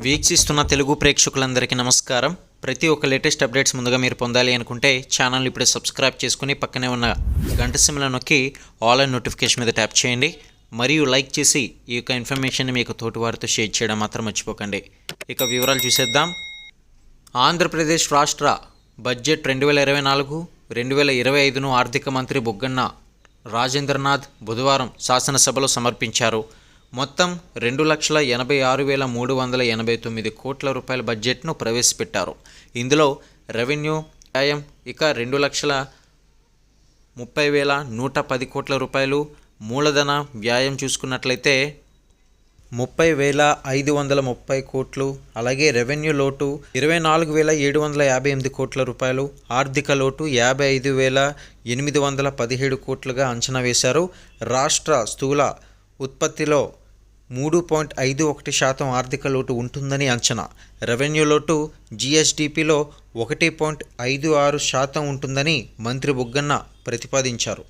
వీక్షిస్తున్న తెలుగు ప్రేక్షకులందరికీ నమస్కారం. ప్రతి ఒక్క లేటెస్ట్ అప్డేట్స్ ముందుగా మీరు పొందాలి అనుకుంటే ఛానల్ ఇప్పుడే సబ్స్క్రైబ్ చేసుకుని పక్కనే ఉన్న గంట సింబల్ నొక్కి ఆల్ అండ్ నోటిఫికేషన్ మీద ట్యాప్ చేయండి. మరియు లైక్ చేసి ఈ యొక్క ఇన్ఫర్మేషన్ని మీకు తోటివారితో షేర్ చేయడం మాత్రం మర్చిపోకండి. ఇక వివరాలు చూసేద్దాం. ఆంధ్రప్రదేశ్ రాష్ట్ర బడ్జెట్ 2024-2025ను ఆర్థిక మంత్రి బుగ్గన్న రాజేంద్రనాథ్ బుధవారం శాసనసభలో సమర్పించారు. మొత్తం 2,86,389 కోట్ల రూపాయల బడ్జెట్ను ప్రవేశపెట్టారు. ఇందులో రెవెన్యూ వ్యయం ఇక 2,30,110 కోట్ల రూపాయలు, మూలధన వ్యయం చూసుకున్నట్లయితే 30,530 కోట్లు, అలాగే రెవెన్యూ లోటు 24,758 కోట్ల రూపాయలు, ఆర్థిక లోటు 55,817 కోట్లుగా అంచనా వేశారు. రాష్ట్ర స్థూల ఉత్పత్తిలో 3.51% ఆర్థిక లోటు ఉంటుందని అంచనా. రెవెన్యూ లోటు జీఎస్డిపిలో 1.56% ఉంటుందని మంత్రి బుగ్గన్న ప్రతిపాదించారు.